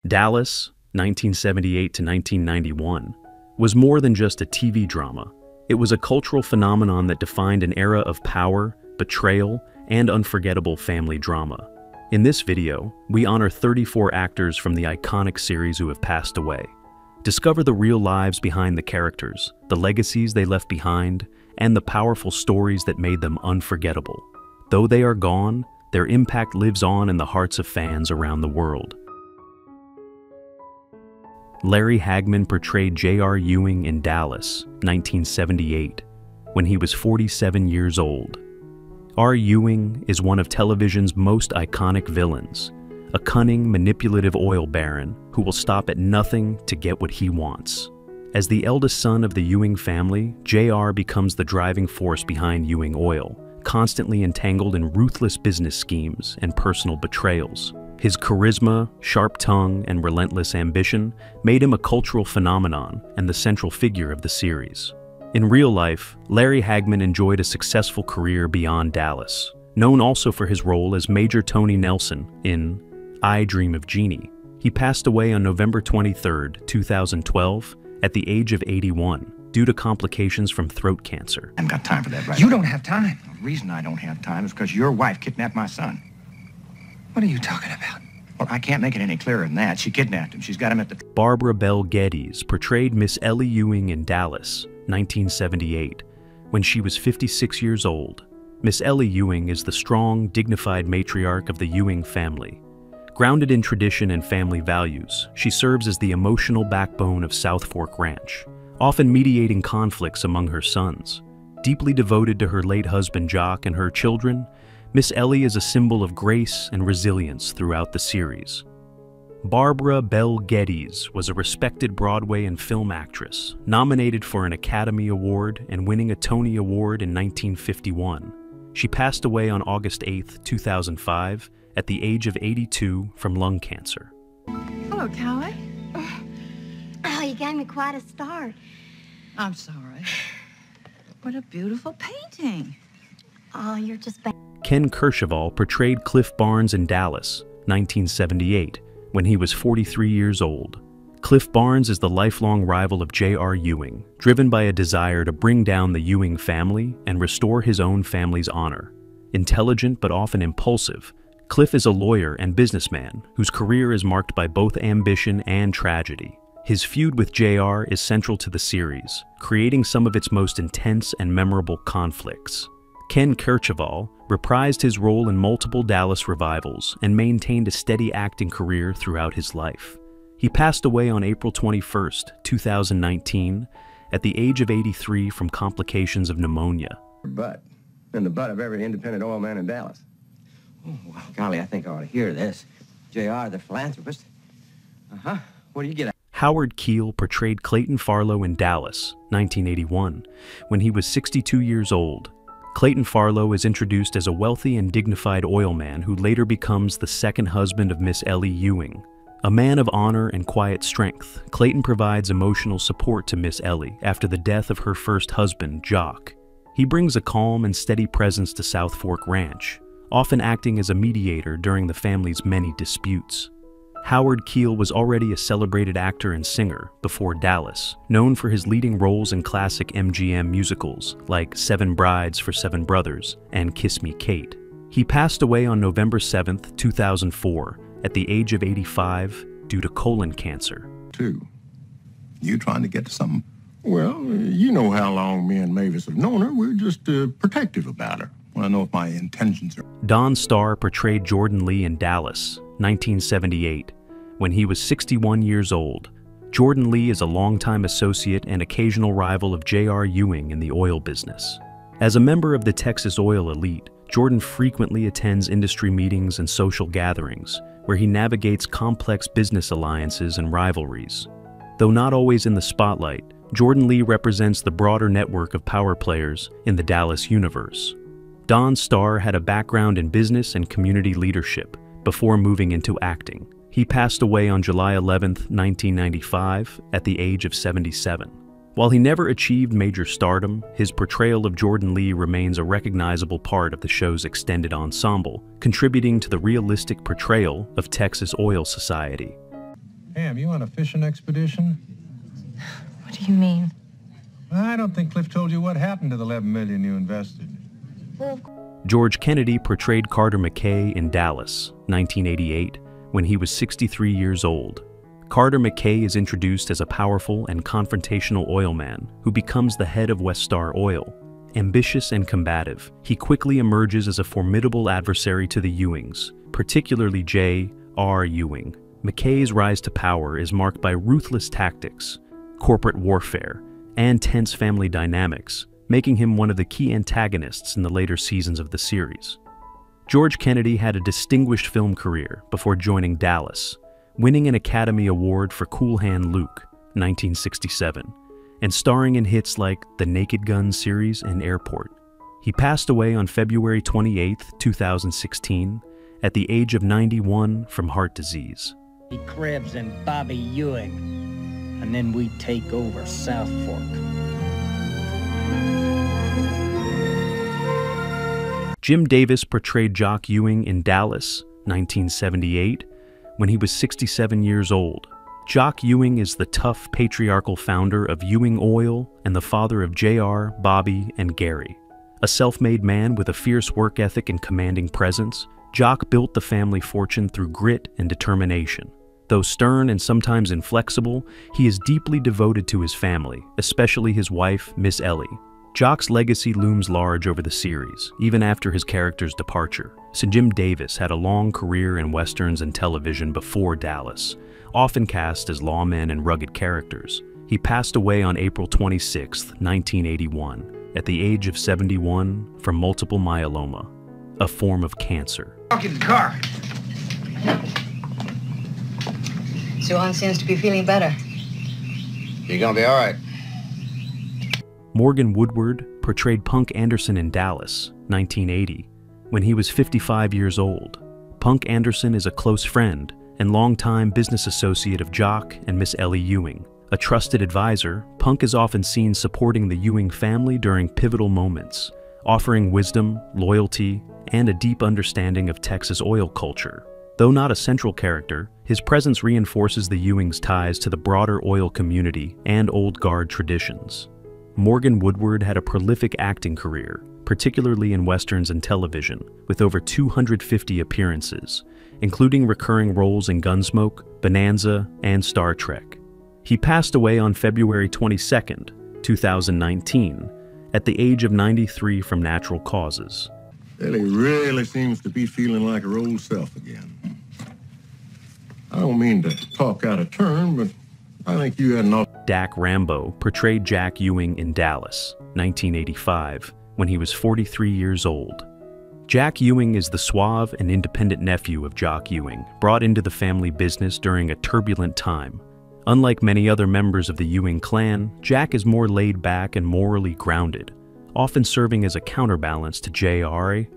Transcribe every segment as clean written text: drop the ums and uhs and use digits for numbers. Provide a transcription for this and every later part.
Dallas, 1978 to 1991, was more than just a TV drama. It was a cultural phenomenon that defined an era of power, betrayal, and unforgettable family drama. In this video, we honor 34 actors from the iconic series who have passed away. Discover the real lives behind the characters, the legacies they left behind, and the powerful stories that made them unforgettable. Though they are gone, their impact lives on in the hearts of fans around the world. Larry Hagman portrayed J.R. Ewing in Dallas, 1978, when he was 47 years old. R. Ewing is one of television's most iconic villains, a cunning, manipulative oil baron who will stop at nothing to get what he wants. As the eldest son of the Ewing family, J.R. becomes the driving force behind Ewing Oil, constantly entangled in ruthless business schemes and personal betrayals. His charisma, sharp tongue, and relentless ambition made him a cultural phenomenon and the central figure of the series. In real life, Larry Hagman enjoyed a successful career beyond Dallas, known also for his role as Major Tony Nelson in I Dream of Jeannie. He passed away on November 23, 2012, at the age of 81, due to complications from throat cancer. I haven't got time for that right You now. don't have time. The reason I don't have time is because your wife kidnapped my son. What are you talking about? Well, I can't make it any clearer than that. She kidnapped him. She's got him at the... Barbara Bell Geddes portrayed Miss Ellie Ewing in Dallas, 1978, when she was 56 years old. Miss Ellie Ewing is the strong, dignified matriarch of the Ewing family. Grounded in tradition and family values, she serves as the emotional backbone of Southfork Ranch, often mediating conflicts among her sons. Deeply devoted to her late husband Jock and her children, Miss Ellie is a symbol of grace and resilience throughout the series. Barbara Bell Geddes was a respected Broadway and film actress, nominated for an Academy Award and winning a Tony Award in 1951. She passed away on August 8, 2005, at the age of 82 from lung cancer. Hello, Callie. Oh, you gave me quite a start. I'm sorry. What a beautiful painting. Oh, you're just bad. Ken Kirchival portrayed Cliff Barnes in Dallas, 1978, when he was 43 years old. Cliff Barnes is the lifelong rival of J.R. Ewing, driven by a desire to bring down the Ewing family and restore his own family's honor. Intelligent but often impulsive, Cliff is a lawyer and businessman whose career is marked by both ambition and tragedy. His feud with J.R. is central to the series, creating some of its most intense and memorable conflicts. Ken Kirchival reprised his role in multiple Dallas revivals and maintained a steady acting career throughout his life. He passed away on April 21, 2019, at the age of 83 from complications of pneumonia. Butt, and the butt of every independent oil man in Dallas. Oh, well, golly, I think I ought to hear this. J.R., the philanthropist. Uh-huh. What do you get? Howard Keel portrayed Clayton Farlow in Dallas, 1981, when he was 62 years old. Clayton Farlow is introduced as a wealthy and dignified oil man who later becomes the second husband of Miss Ellie Ewing. A man of honor and quiet strength, Clayton provides emotional support to Miss Ellie after the death of her first husband, Jock. He brings a calm and steady presence to Southfork Ranch, often acting as a mediator during the family's many disputes. Howard Keel was already a celebrated actor and singer before Dallas, known for his leading roles in classic MGM musicals like Seven Brides for Seven Brothers and Kiss Me Kate. He passed away on November 7, 2004, at the age of 85 due to colon cancer. You trying to get to something? Well, you know how long me and Mavis have known her. We're just protective about her. Want to know if my intentions are... Don Starr portrayed Jordan Lee in Dallas, 1978, when he was 61 years old. Jordan Lee is a longtime associate and occasional rival of J.R. Ewing in the oil business. As a member of the Texas oil elite, Jordan frequently attends industry meetings and social gatherings, where he navigates complex business alliances and rivalries. Though not always in the spotlight, Jordan Lee represents the broader network of power players in the Dallas universe. Don Starr had a background in business and community leadership before moving into acting. He passed away on July 11, 1995, at the age of 77. While he never achieved major stardom, his portrayal of Jordan Lee remains a recognizable part of the show's extended ensemble, contributing to the realistic portrayal of Texas oil society. Pam, you on a fishing expedition? What do you mean? I don't think Cliff told you what happened to the $11 million you invested. George Kennedy portrayed Carter McKay in Dallas, 1988, when he was 63 years old. Carter McKay is introduced as a powerful and confrontational oil man who becomes the head of West Star Oil. Ambitious and combative, he quickly emerges as a formidable adversary to the Ewings, particularly J.R. Ewing. McKay's rise to power is marked by ruthless tactics, corporate warfare, and tense family dynamics, making him one of the key antagonists in the later seasons of the series. George Kennedy had a distinguished film career before joining Dallas, winning an Academy Award for Cool Hand Luke, 1967, and starring in hits like the Naked Gun series and Airport. He passed away on February 28, 2016, at the age of 91 from heart disease. Krebs and Bobby Ewing, and then we take over Southfork. Jim Davis portrayed Jock Ewing in Dallas, 1978, when he was 67 years old. Jock Ewing is the tough, patriarchal founder of Ewing Oil and the father of J.R., Bobby, and Gary. A self-made man with a fierce work ethic and commanding presence, Jock built the family fortune through grit and determination. Though stern and sometimes inflexible, he is deeply devoted to his family, especially his wife, Miss Ellie. Jock's legacy looms large over the series, even after his character's departure. So Jim Davis had a long career in westerns and television before Dallas, often cast as lawmen and rugged characters. He passed away on April 26, 1981, at the age of 71 from multiple myeloma, a form of cancer. Walk in the car. Suhan seems to be feeling better. You're gonna be all right. Morgan Woodward portrayed Punk Anderson in Dallas, 1980, when he was 55 years old. Punk Anderson is a close friend and longtime business associate of Jock and Miss Ellie Ewing. A trusted advisor, Punk is often seen supporting the Ewing family during pivotal moments, offering wisdom, loyalty, and a deep understanding of Texas oil culture. Though not a central character, his presence reinforces the Ewings' ties to the broader oil community and old guard traditions. Morgan Woodward had a prolific acting career, particularly in westerns and television, with over 250 appearances, including recurring roles in Gunsmoke, Bonanza, and Star Trek. He passed away on February 22, 2019, at the age of 93 from natural causes. Ellie really seems to be feeling like her old self again. I don't mean to talk out of turn, but I think you had enough. Dak Rambo portrayed Jack Ewing in Dallas, 1985, when he was 43 years old. Jack Ewing is the suave and independent nephew of Jock Ewing, brought into the family business during a turbulent time. Unlike many other members of the Ewing clan, Jack is more laid back and morally grounded, often serving as a counterbalance to J.R.'s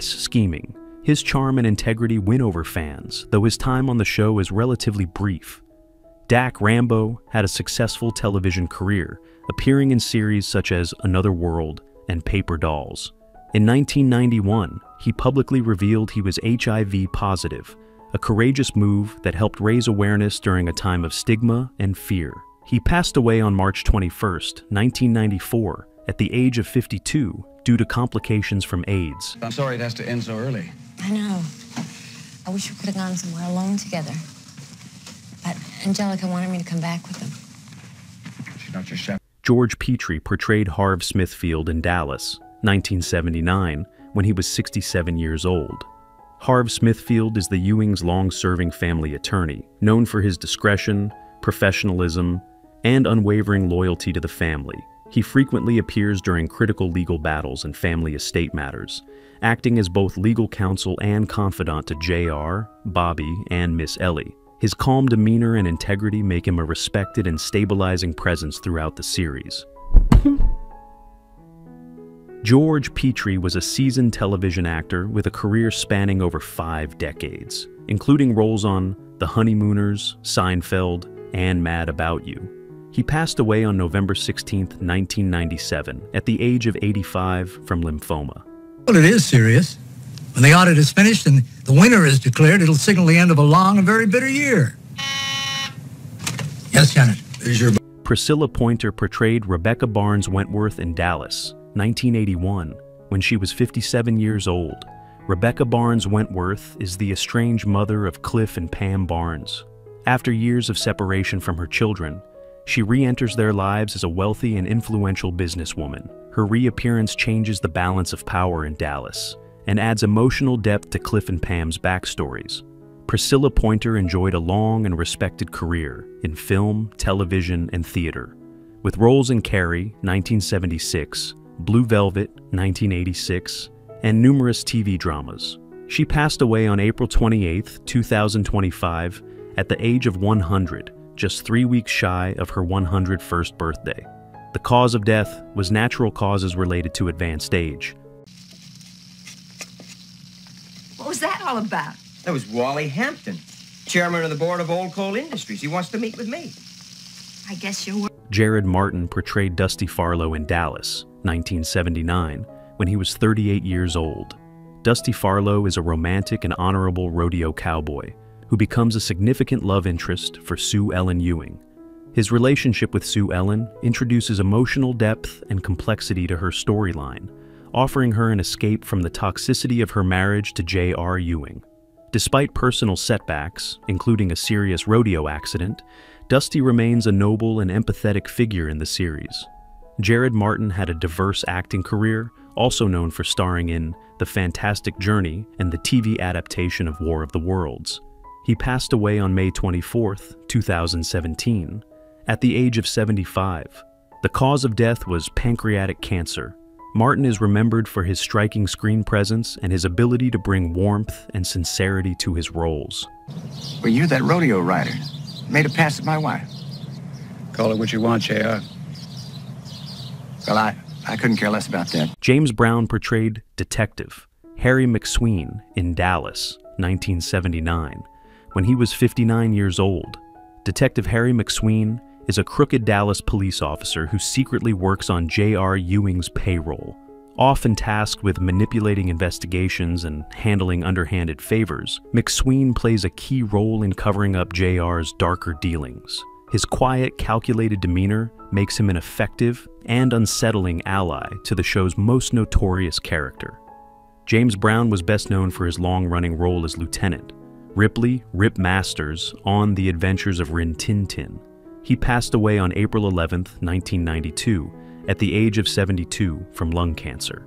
scheming. His charm and integrity win over fans, though his time on the show is relatively brief. Dak Rambo had a successful television career, appearing in series such as Another World and Paper Dolls. In 1991, he publicly revealed he was HIV positive, a courageous move that helped raise awareness during a time of stigma and fear. He passed away on March 21, 1994, at the age of 52 due to complications from AIDS. I'm sorry it has to end so early. I know. I wish we could have gone somewhere alone together. But Angelica wanted me to come back with them. She's not your chef. George Petri portrayed Harv Smithfield in Dallas, 1979, when he was 67 years old. Harv Smithfield is the Ewing's long-serving family attorney, known for his discretion, professionalism, and unwavering loyalty to the family. He frequently appears during critical legal battles and family estate matters, acting as both legal counsel and confidant to J.R., Bobby, and Miss Ellie. His calm demeanor and integrity make him a respected and stabilizing presence throughout the series. George Petri was a seasoned television actor with a career spanning over 5 decades, including roles on The Honeymooners, Seinfeld, and Mad About You. He passed away on November 16, 1997, at the age of 85 from lymphoma. Well, it is serious. When the audit is finished and the winner is declared, it'll signal the end of a long and very bitter year. Yes, Janet. There's your... Priscilla Pointer portrayed Rebecca Barnes Wentworth in Dallas, 1981, when she was 57 years old. Rebecca Barnes Wentworth is the estranged mother of Cliff and Pam Barnes. After years of separation from her children, she re-enters their lives as a wealthy and influential businesswoman. Her reappearance changes the balance of power in Dallas and adds emotional depth to Cliff and Pam's backstories. Priscilla Pointer enjoyed a long and respected career in film, television, and theater, with roles in Carrie, 1976, Blue Velvet, 1986, and numerous TV dramas. She passed away on April 28, 2025, at the age of 100, just 3 weeks shy of her 101st birthday. The cause of death was natural causes related to advanced age. What was that all about? That was Wally Hampton, chairman of the board of Old Coal Industries. He wants to meet with me. I guess you're... Jared Martin portrayed Dusty Farlow in Dallas, 1979, when he was 38 years old. Dusty Farlow is a romantic and honorable rodeo cowboy who becomes a significant love interest for Sue Ellen Ewing. His relationship with Sue Ellen introduces emotional depth and complexity to her storyline, offering her an escape from the toxicity of her marriage to J.R. Ewing. Despite personal setbacks, including a serious rodeo accident, Dusty remains a noble and empathetic figure in the series. Jared Martin had a diverse acting career, also known for starring in The Fantastic Journey and the TV adaptation of War of the Worlds. He passed away on May 24, 2017, at the age of 75. The cause of death was pancreatic cancer. Martin is remembered for his striking screen presence and his ability to bring warmth and sincerity to his roles. Well, you're that rodeo rider. Made a pass at my wife. Call it what you want, J.R. Well, I couldn't care less about that. James Brown portrayed Detective Harry McSween in Dallas, 1979, when he was 59 years old. Detective Harry McSween is a crooked Dallas police officer who secretly works on J.R. Ewing's payroll. Often tasked with manipulating investigations and handling underhanded favors, McSween plays a key role in covering up J.R.'s darker dealings. His quiet, calculated demeanor makes him an effective and unsettling ally to the show's most notorious character. James Brown was best known for his long-running role as Lieutenant Ripley Rip Masters on The Adventures of Rin Tin Tin. He passed away on April 11, 1992, at the age of 72 from lung cancer.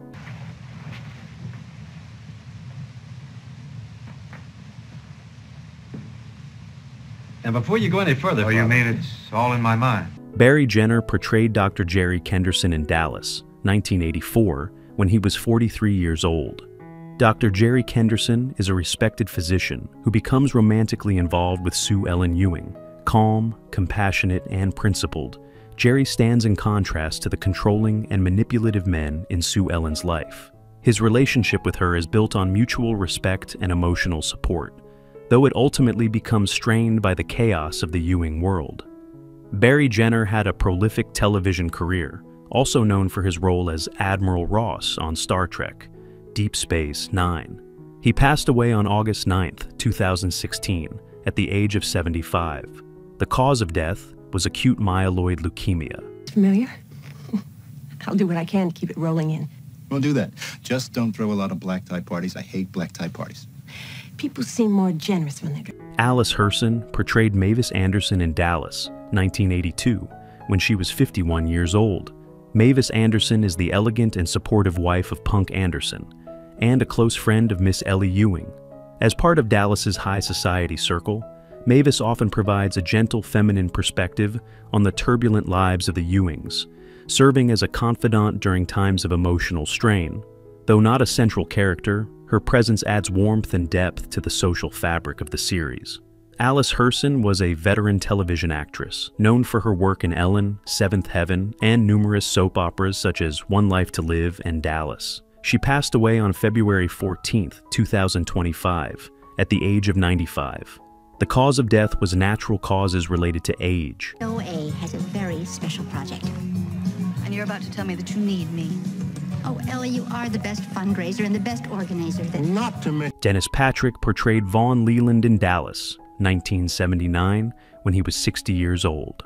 And before you go any further... Oh, you mean it's all in my mind? Barry Jenner portrayed Dr. Jerry Kenderson in Dallas, 1984, when he was 43 years old. Dr. Jerry Kenderson is a respected physician who becomes romantically involved with Sue Ellen Ewing. Calm, compassionate, and principled, Jerry stands in contrast to the controlling and manipulative men in Sue Ellen's life. His relationship with her is built on mutual respect and emotional support, though it ultimately becomes strained by the chaos of the Ewing world. Barry Jenner had a prolific television career, also known for his role as Admiral Ross on Star Trek, Deep Space Nine. He passed away on August 9, 2016, at the age of 75. The cause of death was acute myeloid leukemia. Familiar? I'll do what I can to keep it rolling in. Well, do that. Just don't throw a lot of black tie parties. I hate black tie parties. People seem more generous when they're... Alice Herson portrayed Mavis Anderson in Dallas, 1982, when she was 51 years old. Mavis Anderson is the elegant and supportive wife of Punk Anderson, and a close friend of Miss Ellie Ewing. As part of Dallas's high society circle, Mavis often provides a gentle feminine perspective on the turbulent lives of the Ewings, serving as a confidant during times of emotional strain. Though not a central character, her presence adds warmth and depth to the social fabric of the series. Alice Herson was a veteran television actress, known for her work in Ellen, Seventh Heaven, and numerous soap operas such as One Life to Live and Dallas. She passed away on February 14, 2025, at the age of 95. The cause of death was natural causes related to age. OA has a very special project. And you're about to tell me that you need me. Oh, Ellie, you are the best fundraiser and the best organizer that... Not to mention... Dennis Patrick portrayed Vaughn Leland in Dallas, 1979, when when he was 60 years old.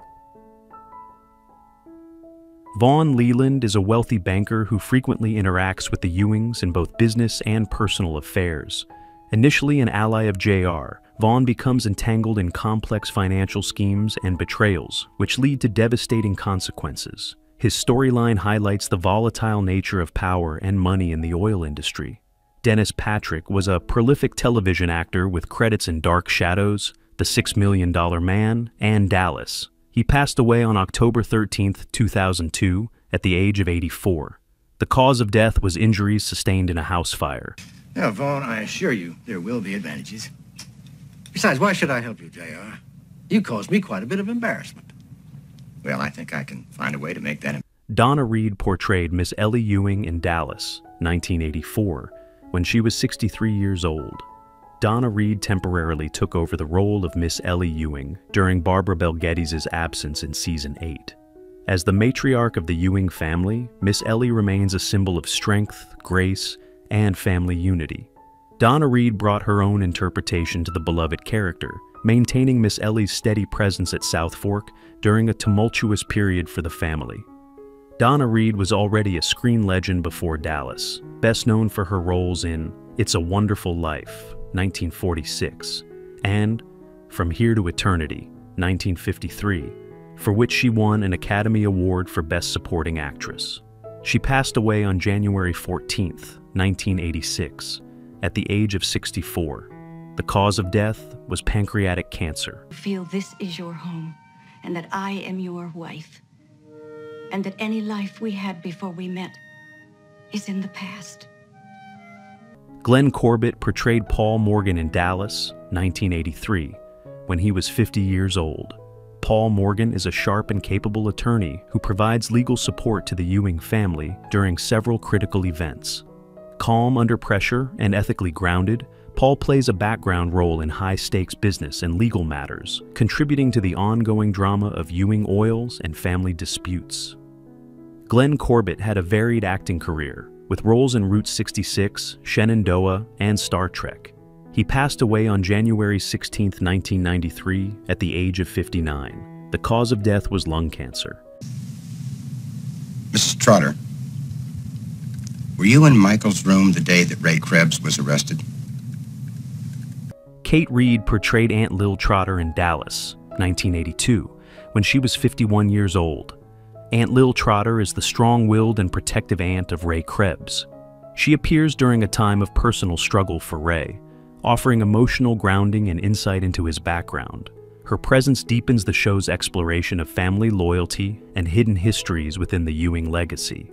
Vaughn Leland is a wealthy banker who frequently interacts with the Ewings in both business and personal affairs. Initially an ally of JR, Vaughn becomes entangled in complex financial schemes and betrayals, which lead to devastating consequences. His storyline highlights the volatile nature of power and money in the oil industry. Dennis Patrick was a prolific television actor with credits in Dark Shadows, The $6 Million Man, and Dallas. He passed away on October 13, 2002, at the age of 84. The cause of death was injuries sustained in a house fire. Now, Vaughn, I assure you there will be advantages. Besides, why should I help you, JR? You caused me quite a bit of embarrassment. Well, I think I can find a way to make that. Donna Reed portrayed Miss Ellie Ewing in Dallas, 1984, when she was 63 years old. Donna Reed temporarily took over the role of Miss Ellie Ewing during Barbara Bel Geddes' absence in Season 8. As the matriarch of the Ewing family, Miss Ellie remains a symbol of strength, grace, and family unity. Donna Reed brought her own interpretation to the beloved character, maintaining Miss Ellie's steady presence at Southfork during a tumultuous period for the family. Donna Reed was already a screen legend before Dallas, best known for her roles in It's a Wonderful Life, 1946, and From Here to Eternity, 1953, for which she won an Academy Award for Best Supporting Actress. She passed away on January 14, 1986, at the age of 64. The cause of death was pancreatic cancer. Feel this is your home, and that I am your wife, and that any life we had before we met is in the past. Glenn Corbett portrayed Paul Morgan in Dallas, 1983, when he was 50 years old. Paul Morgan is a sharp and capable attorney who provides legal support to the Ewing family during several critical events. Calm under pressure and ethically grounded, Paul plays a background role in high-stakes business and legal matters, contributing to the ongoing drama of Ewing Oils and family disputes. Glenn Corbett had a varied acting career, with roles in Route 66, Shenandoah, and Star Trek. He passed away on January 16, 1993, at the age of 59. The cause of death was lung cancer. Mrs. Trotter, were you in Michael's room the day that Ray Krebs was arrested? Kate Reed portrayed Aunt Lil Trotter in Dallas, 1982, when she was 51 years old. Aunt Lil Trotter is the strong-willed and protective aunt of Ray Krebs. She appears during a time of personal struggle for Ray, offering emotional grounding and insight into his background. Her presence deepens the show's exploration of family loyalty and hidden histories within the Ewing legacy.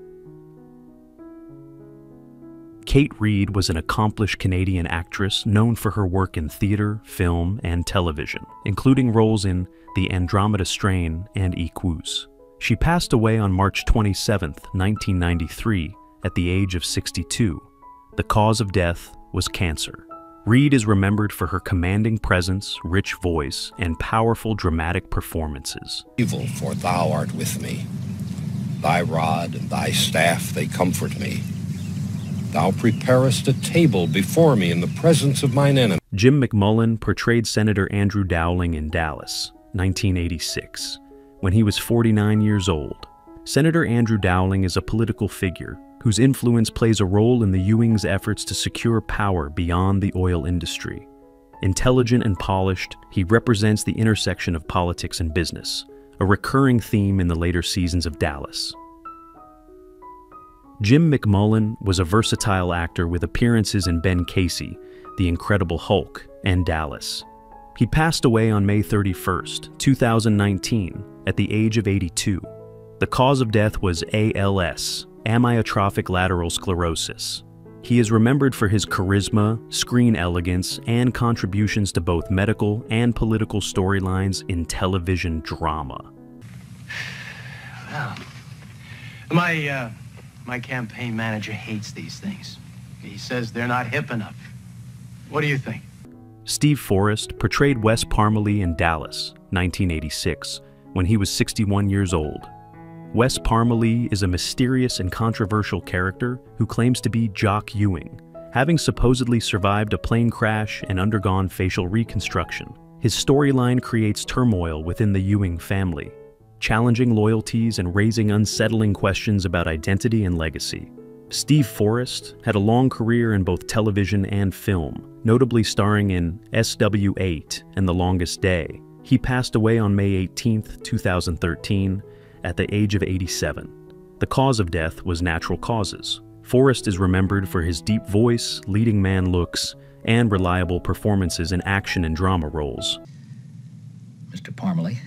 Kate Reed was an accomplished Canadian actress known for her work in theater, film, and television, including roles in The Andromeda Strain and Equus. She passed away on March 27, 1993, at the age of 62. The cause of death was cancer. Reed is remembered for her commanding presence, rich voice, and powerful dramatic performances. Evil, for thou art with me. Thy rod and thy staff, they comfort me. Thou preparest a table before me in the presence of mine enemies. Jim McMullen portrayed Senator Andrew Dowling in Dallas, 1986, when he was 49 years old. Senator Andrew Dowling is a political figure whose influence plays a role in the Ewings' efforts to secure power beyond the oil industry. Intelligent and polished, he represents the intersection of politics and business, a recurring theme in the later seasons of Dallas. Jim McMullen was a versatile actor with appearances in Ben Casey, The Incredible Hulk, and Dallas. He passed away on May 31, 2019, at the age of 82. The cause of death was ALS, amyotrophic lateral sclerosis. He is remembered for his charisma, screen elegance, and contributions to both medical and political storylines in television drama. Well, my campaign manager hates these things. He says they're not hip enough. What do you think? Steve Forrest portrayed Wes Parmalee in Dallas, 1986, when he was 61 years old. Wes Parmalee is a mysterious and controversial character who claims to be Jock Ewing, having supposedly survived a plane crash and undergone facial reconstruction. His storyline creates turmoil within the Ewing family, challenging loyalties and raising unsettling questions about identity and legacy. Steve Forrest had a long career in both television and film, notably starring in SW8 and The Longest Day. He passed away on May 18, 2013, at the age of 87. The cause of death was natural causes. Forrest is remembered for his deep voice, leading man looks, and reliable performances in action and drama roles. Mr. Parmalee.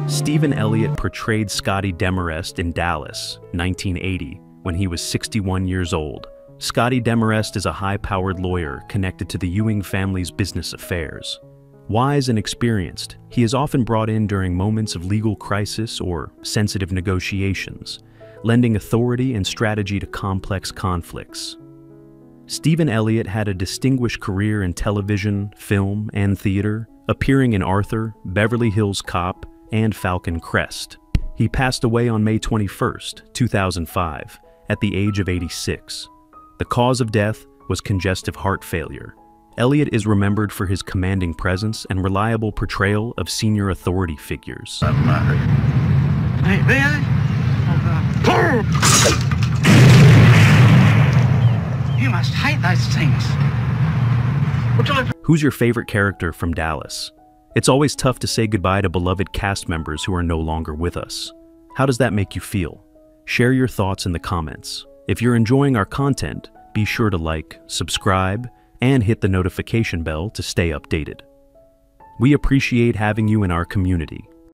Stephen Elliot portrayed Scotty Demarest in Dallas, 1980, when he was 61 years old. Scotty Demarest is a high-powered lawyer connected to the Ewing family's business affairs. Wise and experienced, he is often brought in during moments of legal crisis or sensitive negotiations, lending authority and strategy to complex conflicts. Stephen Elliot had a distinguished career in television, film, and theater, appearing in Arthur, Beverly Hills Cop, and Falcon Crest. He passed away on May 21, 2005, at the age of 86. The cause of death was congestive heart failure. Elliot is remembered for his commanding presence and reliable portrayal of senior authority figures. Hey, man. You must hate those things. Who's your favorite character from Dallas? It's always tough to say goodbye to beloved cast members who are no longer with us. How does that make you feel? Share your thoughts in the comments. If you're enjoying our content, be sure to like, subscribe, and hit the notification bell to stay updated. We appreciate having you in our community.